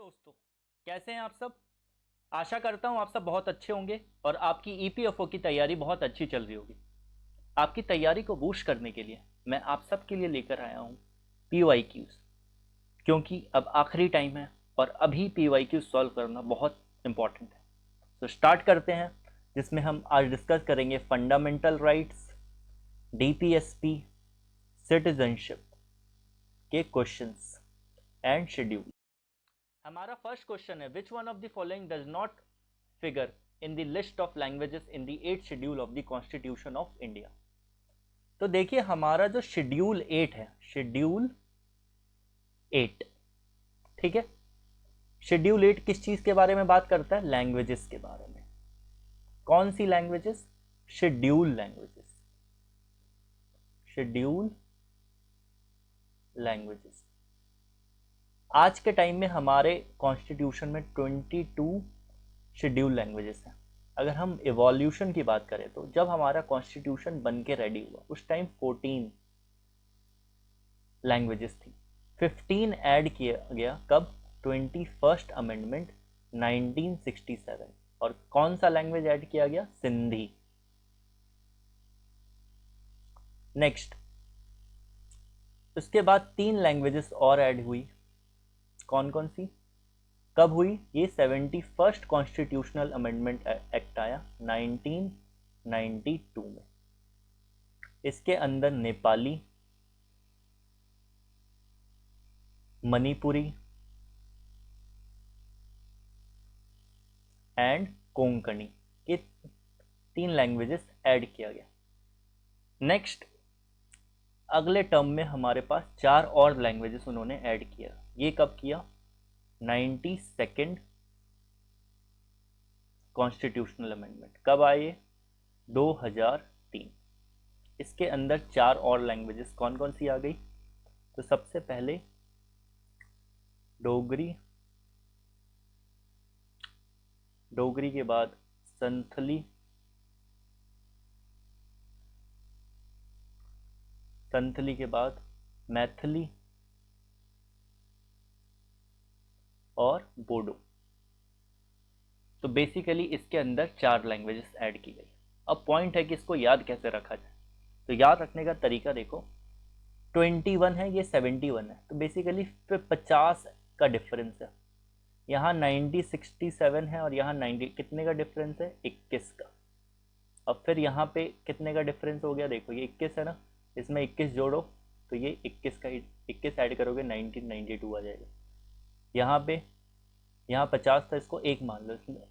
दोस्तों, कैसे हैं आप सब। आशा करता हूं आप सब बहुत अच्छे होंगे और आपकी ईपीएफओ की तैयारी बहुत अच्छी चल रही होगी। आपकी तैयारी को बूस्ट करने के लिए मैं आप सब के लिए लेकर आया हूं पीवाईक्यूज, क्योंकि अब आखिरी टाइम है और अभी पीवाईक्यूज सॉल्व करना बहुत इंपॉर्टेंट है। तो स्टार्ट करते हैं, जिसमें हम आज डिस्कस करेंगे फंडामेंटल राइट्स, डीपीएसपी, सिटीजनशिप के क्वेश्चंस एंड शेड्यूल। हमारा फर्स्ट क्वेश्चन है, विच one of the following does not figure in the list of languages in the 8th schedule of the constitution of India. तो देखिए हमारा जो schedule 8 है, schedule 8, ठीक है। शेड्यूल 8 किस चीज के बारे में बात करता है? लैंग्वेजेस के बारे में। कौन सी languages? Schedule languages, schedule languages. आज के टाइम में हमारे कॉन्स्टिट्यूशन में 22 शेड्यूल लैंग्वेजेस हैं। अगर हम इवोल्यूशन की बात करें तो जब हमारा कॉन्स्टिट्यूशन बन के रेडी हुआ उस टाइम 14 लैंग्वेजेस थी। 15 ऐड किया गया कब? 21st amendment 1967। और कौन सा लैंग्वेज ऐड किया गया? सिंधी। नेक्स्ट, उसके बाद 3 लैंग्वेजेस और ऐड हुई। कौन कौन सी, कब हुई? ये 71st कॉन्स्टिट्यूशनल अमेंडमेंट एक्ट आया 1992 में। इसके अंदर नेपाली, मणिपुरी एंड कोंकणी, ये 3 लैंग्वेजेस ऐड किया गया। नेक्स्ट, अगले टर्म में हमारे पास 4 और लैंग्वेजेस उन्होंने ऐड किया। ये कब किया? 92nd constitutional amendment. कब आए? 2003। इसके अंदर 4 और लैंग्वेजेस कौन कौन सी आ गई? तो सबसे पहले डोगरी, डोगरी के बाद संथली, संथली के बाद मैथिली और बोडो। तो बेसिकली इसके अंदर 4 लैंग्वेजेस ऐड की गई। अब पॉइंट है कि इसको याद कैसे रखा जाए। तो याद रखने का तरीका देखो, 21 है, ये 71 है, तो बेसिकली फिर 50 का डिफरेंस है। यहाँ 67 है और यहाँ 90, कितने का डिफरेंस है? 21 का। अब फिर यहाँ पे कितने का डिफरेंस हो गया? देखो ये 21 है ना, इसमें 21 जोड़ो तो ये 21 का 21 ऐड करोगे 1992 आ जाएगा। यहाँ पे, यहाँ 50 था, इसको 1 मान लो, इसमें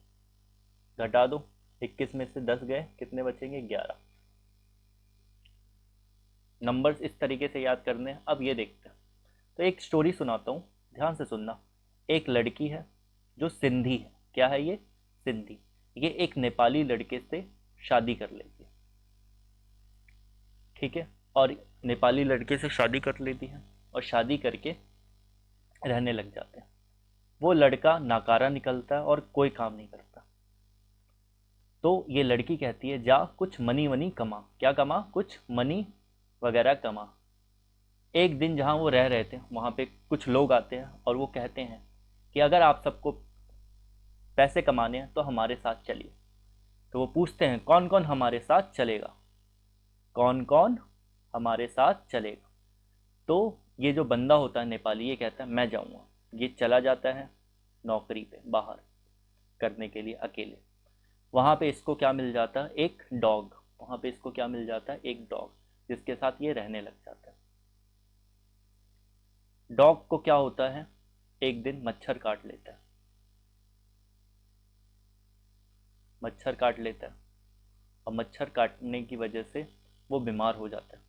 घटा दो, 21 में से 10 गए, कितने बचेंगे? 11। नंबर्स इस तरीके से याद करने हैं। अब ये देखते हैं, तो एक स्टोरी सुनाता हूँ, ध्यान से सुनना। एक लड़की है जो सिंधी है। क्या है ये? सिंधी। ये एक नेपाली लड़के से शादी कर लेती है, ठीक है। और नेपाली लड़के से शादी कर लेती है और शादी करके रहने लग जाते हैं। वो लड़का नाकारा निकलता है और कोई काम नहीं करता। तो ये लड़की कहती है, जा कुछ मनी वनी कमा। क्या कमा? कुछ मनी वगैरह कमा। एक दिन जहाँ वो रह रहे थे वहाँ पे कुछ लोग आते हैं और वो कहते हैं कि अगर आप सबको पैसे कमाने हैं तो हमारे साथ चलिए। तो वो पूछते हैं कौन कौन हमारे साथ चलेगा, कौन कौन हमारे साथ चलेगा। तो ये जो बंदा होता है नेपाली, ये कहता है मैं जाऊँगा। ये चला जाता है नौकरी पे बाहर करने के लिए अकेले। वहाँ पे इसको क्या मिल जाता है? एक डॉग। वहाँ पे इसको क्या मिल जाता है? एक डॉग, जिसके साथ ये रहने लग जाता है। डॉग को क्या होता है? एक दिन मच्छर काट लेता है, मच्छर काट लेता है और मच्छर काटने की वजह से वो बीमार हो जाता है।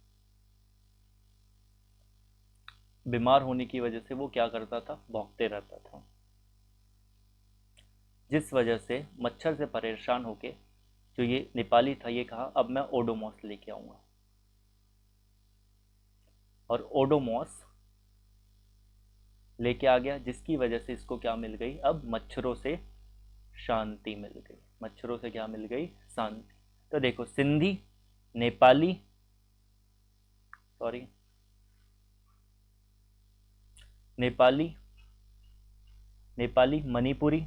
बीमार होने की वजह से वो क्या करता था? भौंकते रहता था। जिस वजह से मच्छर से परेशान होके जो ये नेपाली था, ये कहा अब मैं ओडोमॉस लेके आऊँगा। और ओडोमॉस लेके आ गया, जिसकी वजह से इसको क्या मिल गई? अब मच्छरों से शांति मिल गई। मच्छरों से क्या मिल गई? शांति। तो देखो, सिंधी, नेपाली, सॉरी, नेपाली, नेपाली, मणिपुरी,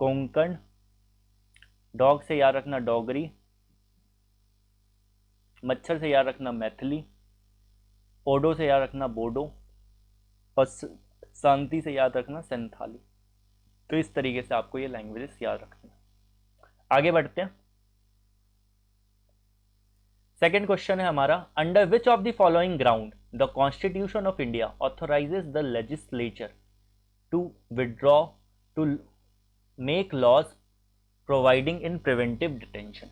कोंकण, डॉग से याद रखना डोगरी, मच्छर से याद रखना मैथिली, ओडो से याद रखना बोडो, और शांति से याद रखना संथाली। तो इस तरीके से आपको ये लैंग्वेजेस याद रखनी है। आगे बढ़ते हैं। सेकेंड क्वेश्चन है हमारा, under which of the following ground the constitution of India authorizes the legislature to withdraw to make laws providing in preventive detention.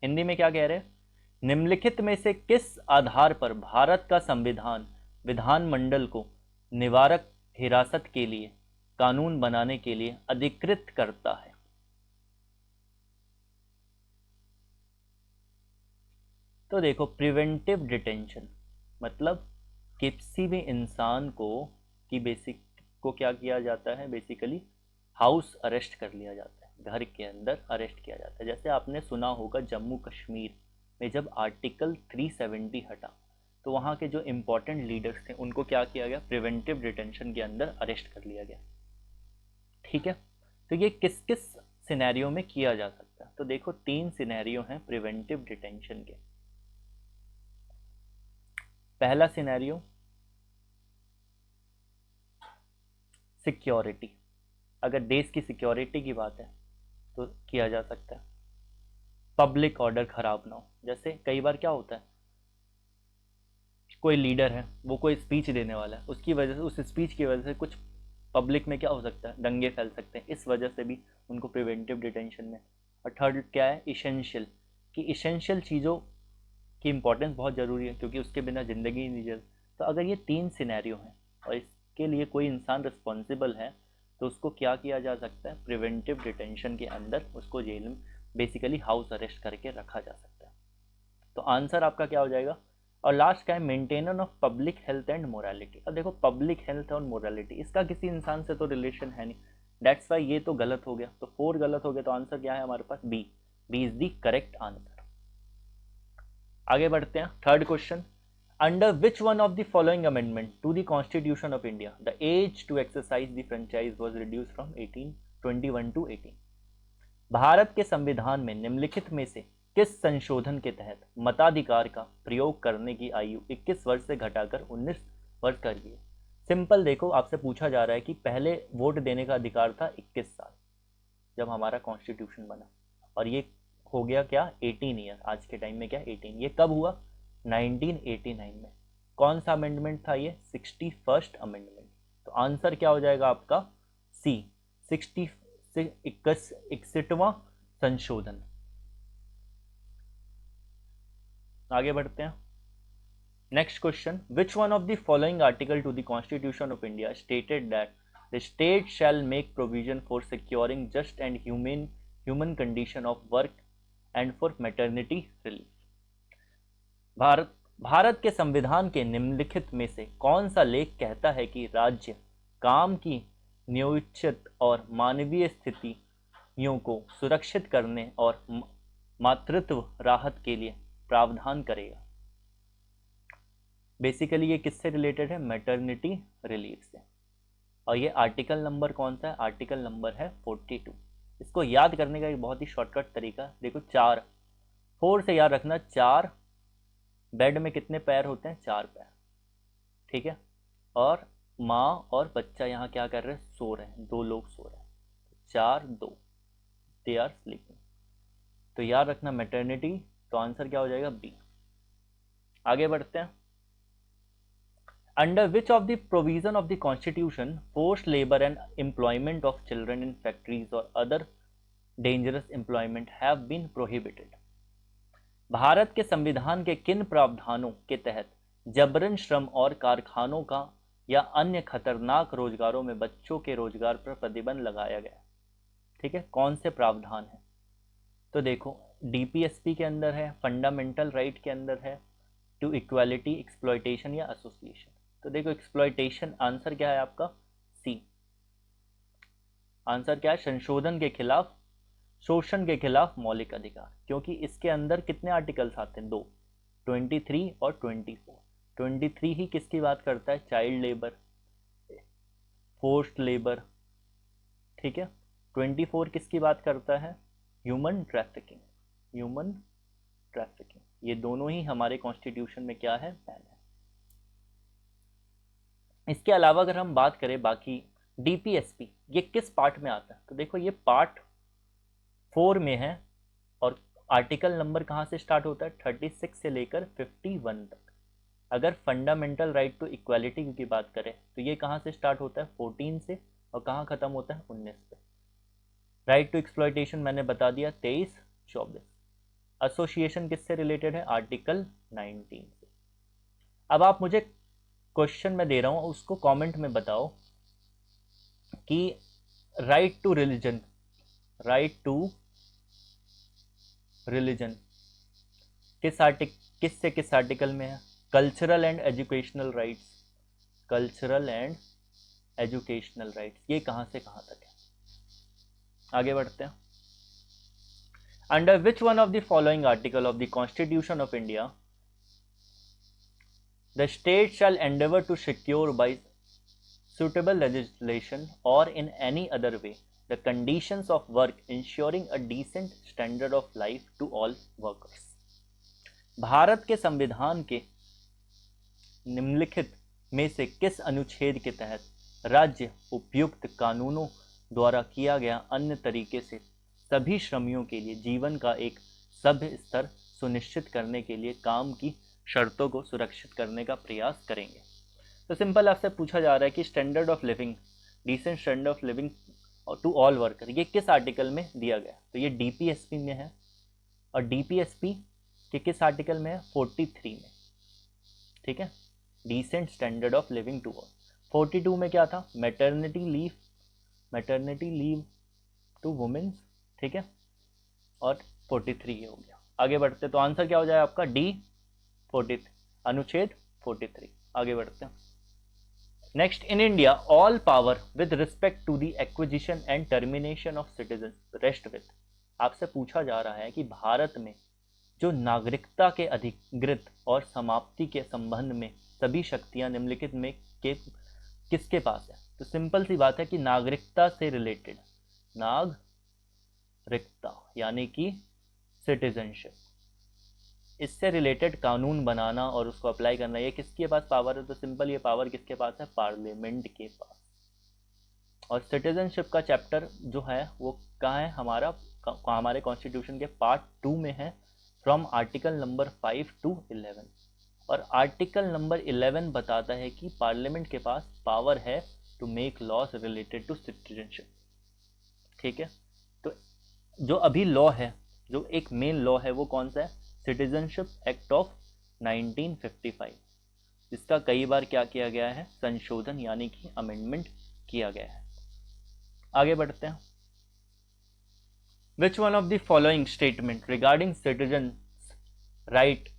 Hindi में क्या कह रहे हैं, निम्नलिखित में से किस आधार पर भारत का संविधान विधानमंडल को निवारक हिरासत के लिए कानून बनाने के लिए अधिकृत करता है। तो देखो, प्रिवेंटिव डिटेंशन मतलब किसी भी इंसान को कि बेसिक को क्या किया जाता है, बेसिकली हाउस अरेस्ट कर लिया जाता है, घर के अंदर अरेस्ट किया जाता है। जैसे आपने सुना होगा जम्मू कश्मीर में जब आर्टिकल 370 हटा तो वहाँ के जो इम्पोर्टेंट लीडर्स थे उनको क्या किया गया, प्रिवेंटिव डिटेंशन के अंदर अरेस्ट कर लिया गया। ठीक है, तो ये किस किस सिनेरियो में किया जा सकता है। तो देखो 3 सिनेरियो हैं प्रिवेंटिव डिटेंशन के। पहला सिनेरियो सिक्योरिटी, अगर देश की सिक्योरिटी की बात है तो किया जा सकता है। पब्लिक ऑर्डर खराब ना हो, जैसे कई बार क्या होता है, कोई लीडर है वो कोई स्पीच देने वाला है, उसकी वजह से उस स्पीच की वजह से कुछ पब्लिक में क्या हो सकता है, दंगे फैल सकते हैं, इस वजह से भी उनको प्रिवेंटिव डिटेंशन में। और थर्ड क्या है, इसेंशियल, कि इसेंशियल चीज़ों की इंपॉर्टेंस बहुत ज़रूरी है क्योंकि उसके बिना ज़िंदगी नहीं चल। तो अगर ये 3 सिनेरियो हैं और इसके लिए कोई इंसान रिस्पॉन्सिबल है तो उसको क्या किया जा सकता है, प्रिवेंटिव डिटेंशन के अंदर उसको जेल में बेसिकली हाउस अरेस्ट करके रखा जा सकता है। तो आंसर आपका क्या हो जाएगा। और लास्ट का है maintainer of public health and morality. अब देखो पब्लिक हेल्थ और मोरालिटी इसका किसी इंसान से तो रिलेशन है नहीं, दैट्स वाई ये तो गलत हो गया। तो 4 गलत हो गया, तो आंसर क्या है हमारे पास, B. B is the correct answer. आगे बढ़ते हैं। Third question, under which one of the following amendment to the constitution of India the age to exercise the franchise was reduced from 21 to 18। Bharat के संविधान में निम्नलिखित में से किस संशोधन के तहत मताधिकार का प्रयोग करने की आयु 21 वर्ष से घटाकर 19 वर्ष कर दी है। सिंपल देखो, आपसे पूछा जा रहा है कि पहले वोट देने का अधिकार था 21 साल जब हमारा कॉन्स्टिट्यूशन बना, और ये हो गया क्या 18 ईयर, आज के टाइम में क्या 18। ये कब हुआ, 1989 में। कौन सा अमेंडमेंट था ये, 61st अमेंडमेंट। तो आंसर क्या हो जाएगा आपका, सी, 61वां संशोधन। आगे बढ़ते हैं। Next question, which one of the following article to the constitution of India stated that the state shall make provision for securing just and human condition of work and for maternity relief. Bharat के संविधान के निम्नलिखित में से कौन सा लेख कहता है कि राज्य काम की न्योचित और मानवीय स्थितियों को सुरक्षित करने और मातृत्व राहत के लिए प्रावधान करेगा। बेसिकली ये किससे रिलेटेड है, मैटरनिटी रिलीफ से। और ये आर्टिकल नंबर कौन सा है, आर्टिकल नंबर है 42। इसको याद करने का एक बहुत ही शॉर्टकट तरीका, देखो 4 से याद रखना, 4 बेड में कितने पैर होते हैं, 4 पैर। ठीक है, और माँ और बच्चा यहाँ क्या कर रहे हैं, सो रहे हैं, 2 लोग सो रहे हैं, 4 2 दे आर स्लीपिंग। तो याद रखना मैटरनिटी, तो आंसर क्या हो जाएगा, बी। आगे बढ़ते हैं। Under which of the provision of the constitution forced labour and employment of children in factories और other dangerous employment have been prohibited. Bharat के संविधान के किन प्रावधानों के तहत जबरन श्रम और कारखानों का या अन्य खतरनाक रोजगारों में बच्चों के रोजगार पर प्रतिबंध लगाया गया। ठीक है, कौन से प्रावधान है, तो देखो डीपीएसपी के अंदर है, फंडामेंटल राइट के अंदर है, टू इक्वालिटी, एक्सप्लॉयटेशन या एसोसिएशन। तो देखो एक्सप्लॉयटेशन, आंसर क्या है आपका, सी। आंसर क्या है, संशोधन के खिलाफ, शोषण के खिलाफ मौलिक अधिकार, क्योंकि इसके अंदर कितने आर्टिकल्स आते हैं, 2, 23 और 24। 23 ही किसकी बात करता है, चाइल्ड लेबर, फोर्स्ड लेबर, ठीक है। 24 किसकी बात करता है? Human trafficking, human trafficking. ये दोनों ही हमारे कॉन्स्टिट्यूशन में क्या है? बैन है। इसके अलावा अगर हम बात करें बाकी डीपीएसपी, ये किस पार्ट में आता है? तो देखो ये पार्ट 4 में है और आर्टिकल नंबर कहाँ से स्टार्ट होता है? 36 से लेकर 51 तक। अगर फंडामेंटल राइट टू इक्वालिटी की बात करें तो ये कहाँ से स्टार्ट होता है? 14 से, और कहाँ खत्म होता है? 19 पे। राइट टू एक्सप्लॉयटेशन मैंने बता दिया 23, 24। एसोसिएशन किससे रिलेटेड है? आर्टिकल 19 से। अब आप मुझे क्वेश्चन में दे रहा हूं, उसको कमेंट में बताओ कि right to religion, right to religion किस आर्टिकल में है? Cultural and educational rights, cultural and educational rights, ये कहां से कहां तक है? आगे बढ़ते हैं। Under which one of the following article of the constitution of India the state shall endeavor to secure by suitable legislation or in any other way the conditions of work ensuring a decent standard of life to all workers। Bharat के संविधान के निम्नलिखित में से किस अनुच्छेद के तहत राज्य उपयुक्त कानूनों द्वारा किया गया अन्य तरीके से सभी श्रमियों के लिए जीवन का एक सभ्य स्तर सुनिश्चित करने के लिए काम की शर्तों को सुरक्षित करने का प्रयास करेंगे? तो सिंपल आपसे पूछा जा रहा है कि standard of living, decent standard of living to all worker, ये किस आर्टिकल में दिया गया? तो ये डीपीएसपी में है, और डीपीएसपी के किस आर्टिकल में है? 43 में, ठीक है। Decent standard of living to all. 42 में क्या था? Maternity leave, maternity leave to womens, ठीक है। और 43 ये हो गया। आगे बढ़ते तो आंसर क्या हो जाए आपका? डी 43, अनुच्छेद 43। आगे बढ़ते हैं। Next, in India all power with respect to the acquisition and termination of citizen rest with. आपसे पूछा जा रहा है कि भारत में जो नागरिकता के अधिकृत और समाप्ति के संबंध में सभी शक्तियां निम्नलिखित में के किसके पास है? तो सिंपल सी बात है कि नागरिकता से रिलेटेड, नागरिकता यानी कि सिटीजनशिप, इससे रिलेटेड कानून बनाना और उसको अप्लाई करना, ये किसके पास पावर है? तो सिंपल ये पावर किसके पास है? पार्लियामेंट के पास। और सिटीजनशिप का चैप्टर जो है वो कहाँ है? हमारे कॉन्स्टिट्यूशन के पार्ट 2 में है, फ्रॉम आर्टिकल नंबर 5 to 11। और आर्टिकल नंबर 11 बताता है कि पार्लियामेंट के पास पावर है to make laws related to citizenship, ठीक है। तो जो अभी लॉ है, जो एक मेन लॉ है, वो कौन सा है? सिटीजनशिप एक्ट ऑफ 1955, जिसका कई बार क्या किया गया है? संशोधन यानी कि अमेंडमेंट किया गया है। आगे बढ़ते हैं। विच one of the following statement regarding citizens right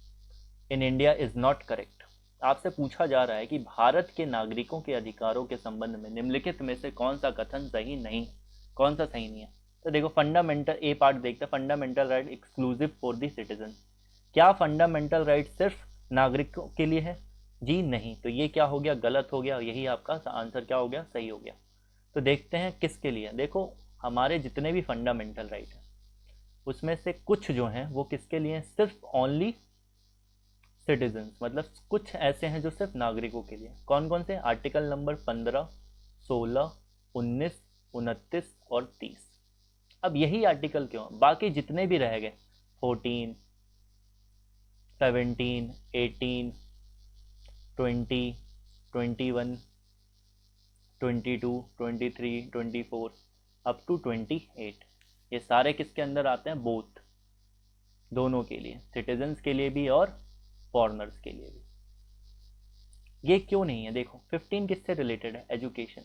in India is not correct. आपसे पूछा जा रहा है कि भारत के नागरिकों के अधिकारों के संबंध में निम्नलिखित में से कौन सा कथन सही नहीं, कौन सा सही नहीं है? तो देखो, फंडामेंटल ए पार्ट देखते हैं, fundamental right exclusive for the citizen. क्या फंडामेंटल राइट सिर्फ नागरिकों के लिए है? जी नहीं। तो ये क्या हो गया? गलत हो गया। यही आपका आंसर क्या हो गया? सही हो गया। तो देखते हैं किसके लिए। देखो, हमारे जितने भी फंडामेंटल राइट हैं उसमें से कुछ जो हैं वो किसके लिए हैं? सिर्फ ओनली सिटीजन्स, मतलब कुछ ऐसे हैं जो सिर्फ नागरिकों के लिए। कौन कौन से? आर्टिकल नंबर 15, 16, 19, 29 और 30। अब यही आर्टिकल क्यों? बाकी जितने भी रह गए 14, 17, 18, 20, 21, 22, 23, 24 अप टू 28, ये सारे किसके अंदर आते हैं? बोथ, दोनों के लिए, सिटीजन्स के लिए भी और फॉरेनर्स के लिए भी। ये क्यों नहीं है? देखो, 15 किससे रिलेटेड है? एजुकेशन।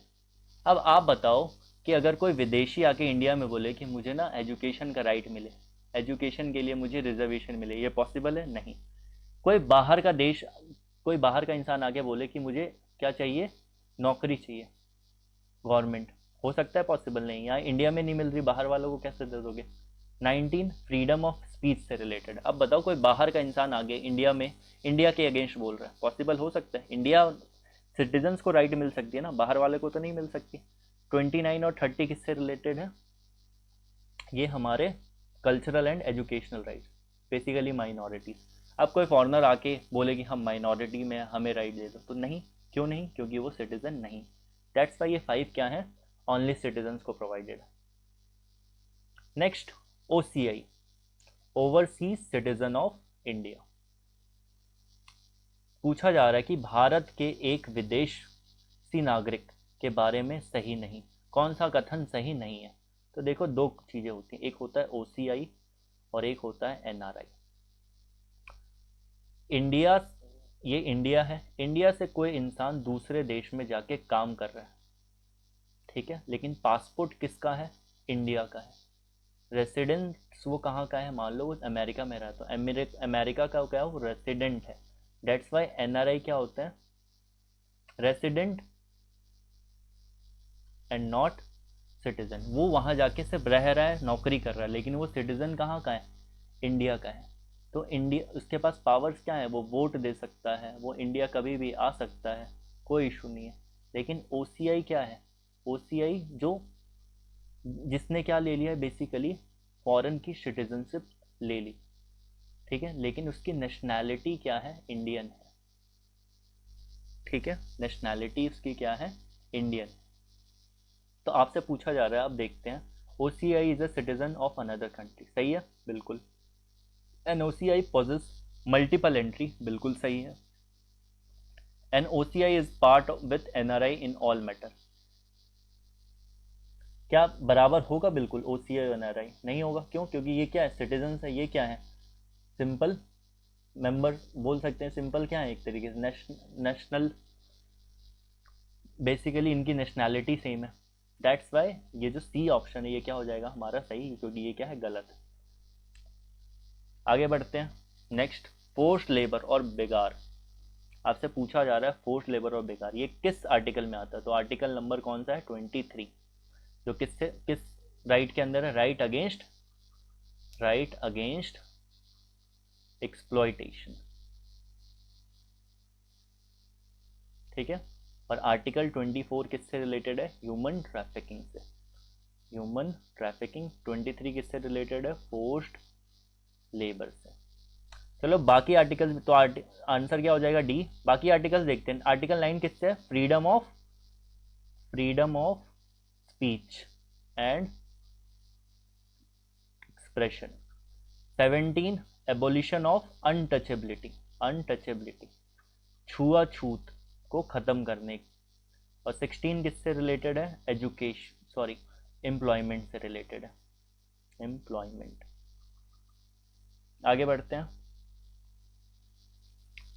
अब आप बताओ कि अगर कोई विदेशी आके इंडिया में बोले कि मुझे ना एजुकेशन का राइट मिले, एजुकेशन के लिए मुझे रिजर्वेशन मिले, ये पॉसिबल है? नहीं। कोई बाहर का देश, कोई बाहर का इंसान आके बोले कि मुझे क्या चाहिए? नौकरी चाहिए गवर्नमेंट, हो सकता है? पॉसिबल नहीं। यहाँ इंडिया में नहीं मिल रही, बाहर वालों को कैसे दे दोगे? 19 फ्रीडम ऑफ स्पीच से रिलेटेड। अब बताओ, कोई बाहर का इंसान आगे इंडिया में इंडिया के अगेंस्ट बोल रहा है, पॉसिबल हो सकता है? इंडिया सिटीजन्स को राइट मिल सकती है ना, बाहर वाले को तो नहीं मिल सकती। 29 और 30 किससे रिलेटेड है? ये हमारे cultural and educational rights, basically minorities. अब कोई फॉरेनर आके बोले कि हम माइनॉरिटी में हमें राइट दे दो, तो नहीं, क्यों नहीं? क्योंकि वो सिटीजन नहीं। दैट्स वाई ये 5 क्या है? ओनली सिटीजन्स को प्रोवाइडेड है। Next, OCI, overseas citizen of India. पूछा जा रहा है कि भारत के एक विदेशी नागरिक के बारे में सही नहीं, कौन सा कथन सही नहीं है? तो देखो, दो चीजें होती हैं, एक होता है OCI और एक होता है NRI। इंडिया, ये इंडिया है, इंडिया से कोई इंसान दूसरे देश में जाके काम कर रहा है, ठीक है, लेकिन पासपोर्ट किसका है? इंडिया का है। रेसिडेंस वो कहाँ का है? मान लो वो अमेरिका में रहा, तो अमेरिका का क्या है? वो रेसिडेंट है। डेट्स वाई NRI क्या होता है? Resident and not citizen. वो वहाँ जाके सिर्फ रह रहा है, नौकरी कर रहा है, लेकिन वो सिटीजन कहाँ का है? इंडिया का है। तो इंडिया, उसके पास पावर्स क्या है? वो वोट दे सकता है, वो इंडिया कभी भी आ सकता है, कोई इशू नहीं है। लेकिन OCI क्या है? OCI जो, जिसने क्या ले लिया है? बेसिकली फॉरेन की सिटीजनशिप ले ली, ठीक है, लेकिन उसकी नेशनैलिटी क्या है? इंडियन है, ठीक है, नेशनैलिटी उसकी क्या है? इंडियन। तो आपसे पूछा जा रहा है, आप देखते हैं, OCI is a citizen of another country, सही है, बिल्कुल। An OCI possess multiple entry, बिल्कुल सही है। An OCI is part with NRI in all matter, क्या बराबर होगा? बिल्कुल, OCI और NRI नहीं होगा। क्यों? क्योंकि ये क्या है? सिटीजन है, ये क्या है? सिंपल मेंबर बोल सकते हैं। सिंपल क्या है? एक तरीके से नेशनल, बेसिकली इनकी नेशनैलिटी सेम है। दैट्स वाई ये जो C ऑप्शन है, ये क्या हो जाएगा हमारा? सही, क्योंकि ये क्या है? गलत है। आगे बढ़ते हैं। नेक्स्ट, फोर्स्ड लेबर और बेगार। आपसे पूछा जा रहा है फोर्स्ड लेबर और बेगार, ये किस आर्टिकल में आता है? तो आर्टिकल नंबर कौन सा है? 23, जो किस राइट के अंदर है? राइट अगेंस्ट एक्सप्लॉयटेशन, ठीक है। और आर्टिकल 24 किससे रिलेटेड है? ह्यूमन ट्रैफिकिंग से। Human trafficking. 23 किससे रिलेटेड है? फोर्स्ड लेबर से। चलो बाकी आर्टिकल्स, तो आंसर क्या हो जाएगा? D। बाकी आर्टिकल्स देखते हैं। आर्टिकल 9 किससे है? Freedom of speech and expression. 17, abolition of untouchability, छुआछूत को खत्म करने। और 16 किससे रिलेटेड है? एम्प्लॉयमेंट से रिलेटेड है, एम्प्लॉयमेंट। आगे बढ़ते हैं।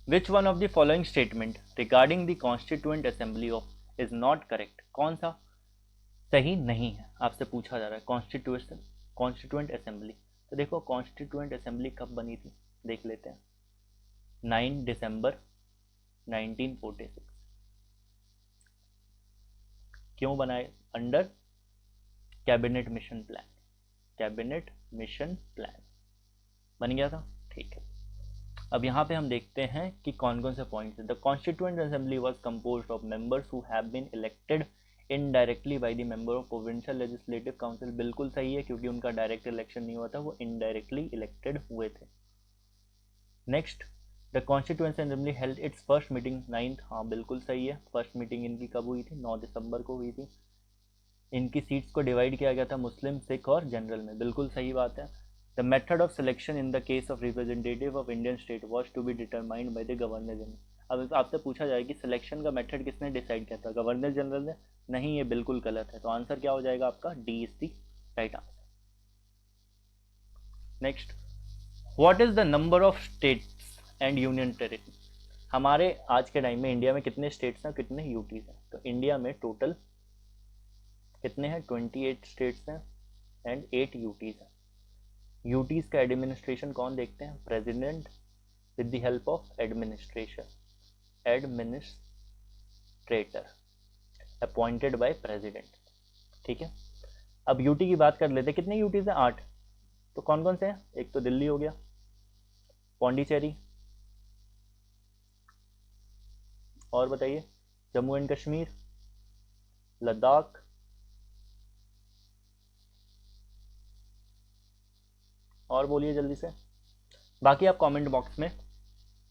विच one of the following statement regarding the constituent assembly of is not correct, कौन सा सही नहीं है? आपसे पूछा जा रहा है कॉन्स्टिट्यूएंट असेंबली। तो देखो, कॉन्स्टिट्यूएंट असेंबली कब बनी थी, देख लेते हैं। 9 दिसंबर 1946। क्यों बनाए? अंडर कैबिनेट मिशन प्लान बन गया था, ठीक है। अब यहाँ पे हम देखते हैं कि कौन कौन से पॉइंट्स हैं। The constituent assembly was composed of members who have been elected indirectly by the member of provincial legislative council, बिल्कुल सही है, क्योंकि उनका डायरेक्ट इलेक्शन नहीं हुआ था, वो इनडायरेक्टली इलेक्टेड हुए थे। Next, the constituent assembly held it's first meeting 9th, हाँ बिल्कुल सही है। फर्स्ट मीटिंग इनकी कब हुई थी? 9 दिसंबर को हुई थी। इनकी सीट्स को डिवाइड किया गया था मुस्लिम, सिख और जनरल में, बिल्कुल सही बात है। The method of selection in the case of representative of Indian state was to be determined by the governor general. अब आपसे पूछा जाए कि सिलेक्शन का मेथड किसने डिसाइड किया था? गवर्नर जनरल ने? नहीं, ये बिल्कुल गलत है। तो आंसर क्या हो जाएगा आपका? D is the right answer. Next, what is the number of states and union territory? हमारे आज के टाइम में इंडिया में कितने स्टेट्स हैं, कितने यूटीज हैं? तो इंडिया में टोटल कितने हैं? 28 स्टेट्स हैं एंड 8 यूटीज हैं। यूटीज का एडमिनिस्ट्रेशन कौन देखते हैं? President with the help of administrator appointed by president, ठीक है। अब यूटी की बात कर लेते हैं। कितने यूटीज हैं? 8। तो कौन कौन से हैं? एक तो दिल्ली हो गया, पौंडीचेरी, और बताइए। जम्मू एंड कश्मीर, लद्दाख, और बोलिए जल्दी से, बाकी आप कमेंट बॉक्स में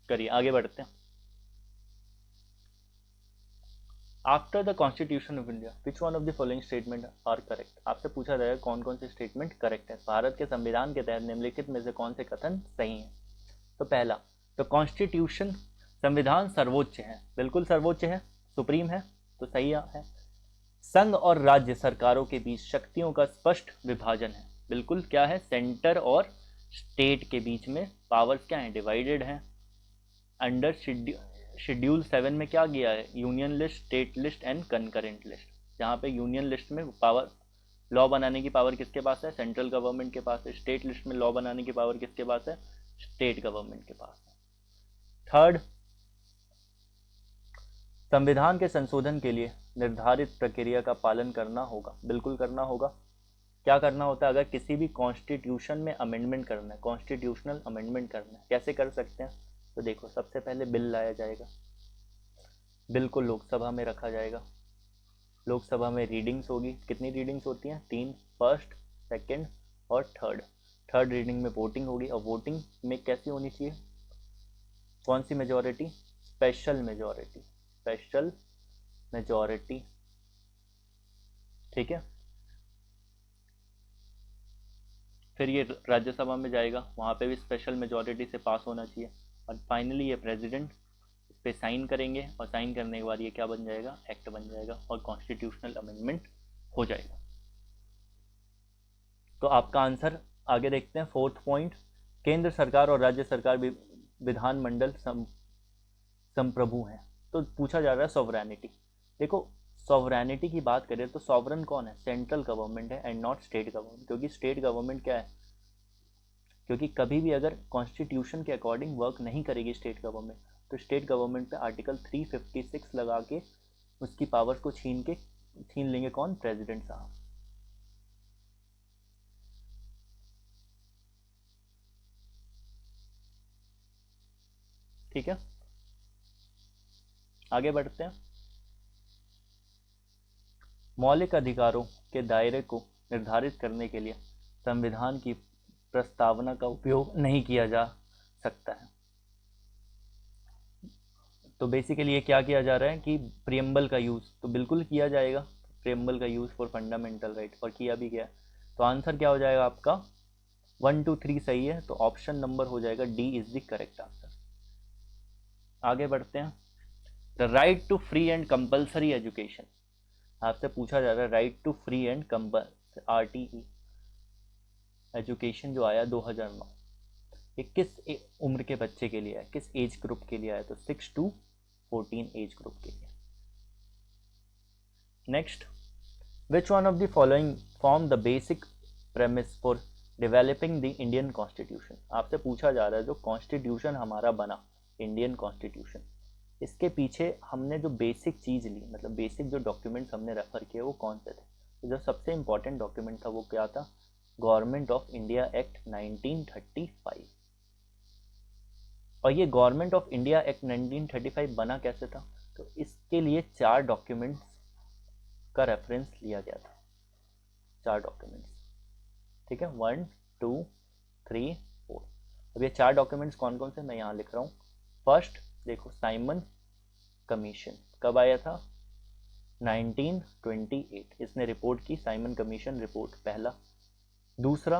करिए। आगे बढ़ते हैं। After the constitution of India which one of the following statement are correct. आपसे पूछा जाएगा कौन कौन से स्टेटमेंट करेक्ट है। भारत के संविधान के तहत निम्नलिखित में से कौन से कथन सही हैं। तो पहला, तो कॉन्स्टिट्यूशन, संविधान सर्वोच्च है, बिल्कुल सर्वोच्च है, सुप्रीम है, तो सही है। संघ और राज्य सरकारों के बीच शक्तियों का स्पष्ट विभाजन है, बिल्कुल क्या है, सेंटर और स्टेट के बीच में पावर्स क्या है, डिवाइडेड है। अंडर शेड्यूल 7 में क्या किया है, union list, state list and concurrent list, जहाँ पे यूनियन लिस्ट में पावर, लॉ बनाने की पावर किसके पास है, सेंट्रल गवर्नमेंट के पास है। स्टेट लिस्ट में लॉ बनाने की पावर किसके पास है, स्टेट गवर्नमेंट के पास है। थर्ड, संविधान के संशोधन के लिए निर्धारित प्रक्रिया का पालन करना होगा, बिल्कुल करना होगा। क्या करना होता है, अगर किसी भी कॉन्स्टिट्यूशन में अमेंडमेंट करना है, कॉन्स्टिट्यूशनल अमेंडमेंट करना है, कैसे कर सकते हैं, तो देखो सबसे पहले बिल लाया जाएगा, बिल को लोकसभा में रखा जाएगा, लोकसभा में रीडिंग्स होगी, कितनी रीडिंग्स होती हैं, 3, फर्स्ट, सेकंड और थर्ड। थर्ड रीडिंग में वोटिंग होगी, और वोटिंग में कैसी होनी चाहिए, कौन सी majority, special majority, special majority, ठीक है। फिर ये राज्यसभा में जाएगा, वहाँ पे भी स्पेशल मेजॉरिटी से पास होना चाहिए, और फाइनली ये प्रेसिडेंट इस पर साइन करेंगे, और साइन करने के बाद ये क्या बन जाएगा, एक्ट बन जाएगा, और कॉन्स्टिट्यूशनल अमेंडमेंट हो जाएगा। तो आपका आंसर आगे देखते हैं। फोर्थ पॉइंट, केंद्र सरकार और राज्य सरकार विधानमंडल संप्रभु हैं। तो पूछा जा रहा है सॉवरेनिटी। देखो सॉवरेनिटी की बात करें तो सॉवरन कौन है, सेंट्रल गवर्नमेंट है एंड नॉट स्टेट गवर्नमेंट, क्योंकि स्टेट गवर्नमेंट क्या है, क्योंकि कभी भी अगर कॉन्स्टिट्यूशन के अकॉर्डिंग वर्क नहीं करेगी स्टेट गवर्नमेंट, तो स्टेट गवर्नमेंट पे आर्टिकल 356 लगा के उसकी पावर्स को छीन लेंगे कौन, प्रेसिडेंट साहब। ठीक है, आगे बढ़ते हैं। मौलिक अधिकारों के दायरे को निर्धारित करने के लिए संविधान की प्रस्तावना का उपयोग नहीं किया जा सकता है। तो बेसिकली ये क्या किया जा रहा है कि प्रियम्बल का यूज़ तो बिल्कुल किया जाएगा, प्रियम्बल का यूज़ फॉर फंडामेंटल राइट, और किया भी गया। तो आंसर क्या हो जाएगा आपका, 1 2 3 सही है, तो ऑप्शन नंबर हो जाएगा D is the correct answer. आगे बढ़ते हैं। The right to free and compulsory education, आपसे पूछा जा रहा है right to free and compulsory RTE education जो आया 2009, ये किस उम्र के बच्चे के लिए है, किस एज ग्रुप के लिए आया, तो 6 to 14 एज ग्रुप के लिए। Next, which one of the following form the basic premise for developing the Indian constitution. आपसे पूछा जा रहा है जो कॉन्स्टिट्यूशन हमारा बना, इंडियन कॉन्स्टिट्यूशन, इसके पीछे हमने जो बेसिक चीज़ ली, मतलब बेसिक जो डॉक्यूमेंट्स हमने रेफर किए वो कौन से थे। तो जो सबसे इंपॉर्टेंट डॉक्यूमेंट था वो क्या था, गवर्नमेंट ऑफ इंडिया एक्ट 1935। और ये गवर्नमेंट ऑफ इंडिया एक्ट 1935 बना कैसे था, तो इसके लिए 4 डॉक्यूमेंट्स का रेफरेंस लिया गया था, 4 डॉक्यूमेंट्स, ठीक है, 1 2 3 4। अब ये 4 डॉक्यूमेंट्स कौन कौन से मैं यहाँ लिख रहा हूँ। फर्स्ट देखो, साइमन कमीशन कब आया था, 1928, इसने रिपोर्ट की, साइमन कमीशन रिपोर्ट पहला। दूसरा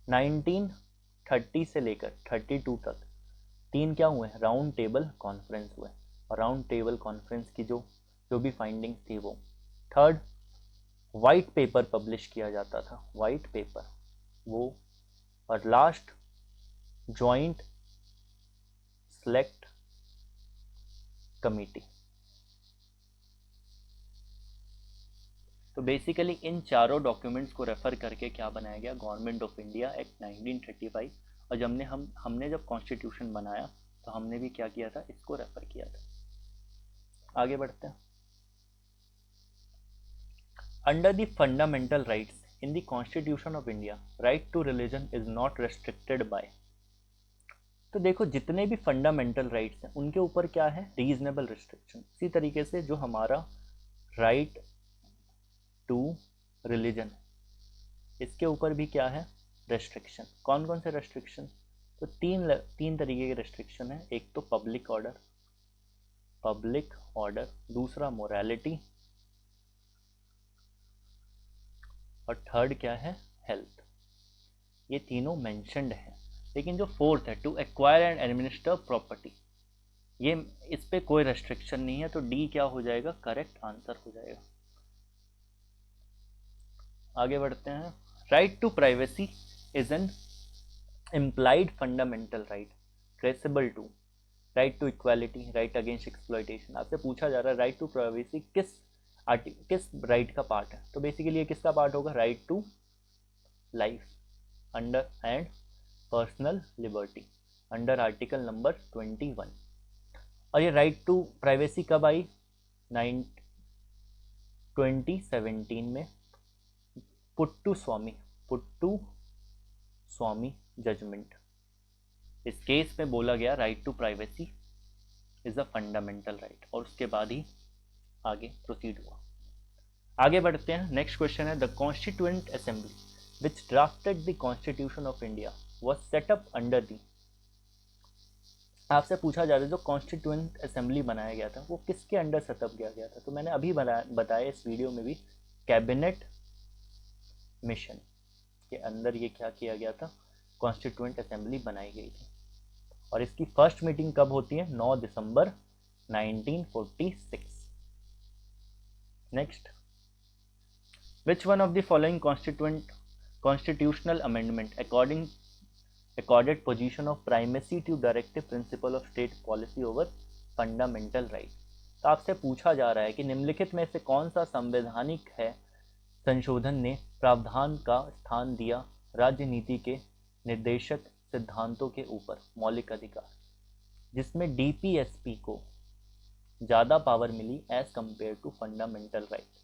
1930 से लेकर 32 तक 3 क्या हुए, राउंड टेबल कॉन्फ्रेंस हुए, और राउंड टेबल कॉन्फ्रेंस की जो भी फाइंडिंग्स थी वो। थर्ड, वाइट पेपर पब्लिश किया जाता था, वाइट पेपर वो। और लास्ट, जॉइंट सेलेक्ट कमिटी। तो बेसिकली इन चारों डॉक्यूमेंट्स को रेफर करके क्या बनाया गया, गवर्नमेंट ऑफ इंडिया एक्ट 1935। और जब हमने जब कॉन्स्टिट्यूशन बनाया तो हमने भी क्या किया था, इसको रेफर किया था। आगे बढ़ते हैं। Under the fundamental rights in the constitution of India, right to religion is not restricted by. तो देखो जितने भी फंडामेंटल राइट्स हैं उनके ऊपर क्या है, रीजनेबल रिस्ट्रिक्शन। इसी तरीके से जो हमारा राइट टू रिलीजन है इसके ऊपर भी क्या है, रेस्ट्रिक्शन। कौन कौन से रेस्ट्रिक्शन, तो तीन तरीके के रेस्ट्रिक्शन है। एक तो पब्लिक ऑर्डर, दूसरा मोरालिटी, और थर्ड क्या है, हेल्थ। ये तीनों मेंशन्ड हैं। लेकिन जो फोर्थ है, to acquire and administer property, ये इस पे कोई रेस्ट्रिक्शन नहीं है, तो डी क्या हो जाएगा, करेक्ट आंसर हो जाएगा। आगे बढ़ते हैं। Right to privacy is an implied fundamental right traceable to right to equality, right against exploitation. आपसे पूछा जा रहा है राइट टू प्राइवेसी किस राइट का पार्ट है, तो बेसिकली ये किसका पार्ट होगा, right to life under and personal liberty under article number 21। और ये राइट टू प्राइवेसी कब आई, 2017 में पुट्टू स्वामी जजमेंट। इस केस में बोला गया right to privacy is a fundamental right, और उसके बाद ही आगे प्रोसीड हुआ। आगे बढ़ते हैं। नेक्स्ट क्वेश्चन है, the constituent assembly which drafted the constitution of India was set up under the. आपसे पूछा जा रहा है जो कॉन्स्टिट्यूएंट असेंबली बनाया गया था वो किसके अंडर सेटअप किया गया था, तो मैंने अभी बताया इस वीडियो में भी, कैबिनेट मिशन के अंदर ये क्या किया गया था, कॉन्स्टिट्यूएंट असेंबली बनाई गई थी। और इसकी फर्स्ट मीटिंग कब होती है, 9 दिसंबर 1946। Next, which one of the following constitutional amendment accorded position of primacy to directive principle of state policy over fundamental right। तो आपसे पूछा जा रहा है कि निम्नलिखित में से कौन सा संवैधानिक है संशोधन ने प्रावधान का स्थान दिया राज्य नीति के निर्देशक सिद्धांतों के ऊपर मौलिक अधिकार, जिसमें डीपीएसपी को ज़्यादा पावर मिली as compare to fundamental right.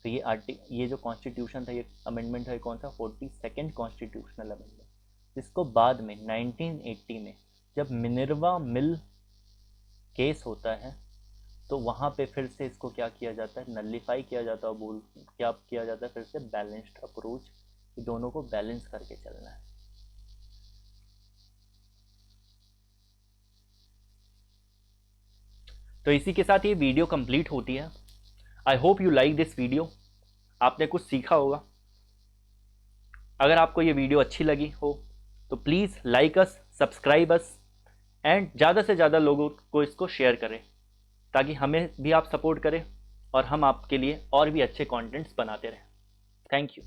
तो ये जो कॉन्स्टिट्यूशन था, ये अमेंडमेंट है कौन सा, 42nd कॉन्स्टिट्यूशनल अमेंडमेंट, जिसको बाद में 1980 में जब मिनर्वा मिल केस होता है तो वहाँ पे फिर से इसको क्या किया जाता है, नलिफाई किया जाता है, क्या किया जाता है फिर से, बैलेंस्ड अप्रोच, दोनों को बैलेंस करके चलना है। तो इसी के साथ ये वीडियो कंप्लीट होती है। I hope you like this video, आपने कुछ सीखा होगा। अगर आपको ये वीडियो अच्छी लगी हो तो please like us, subscribe us and ज़्यादा से ज़्यादा लोगों को इसको शेयर करें, ताकि हमें भी आप सपोर्ट करें और हम आपके लिए और भी अच्छे कंटेंट्स बनाते रहें। Thank you.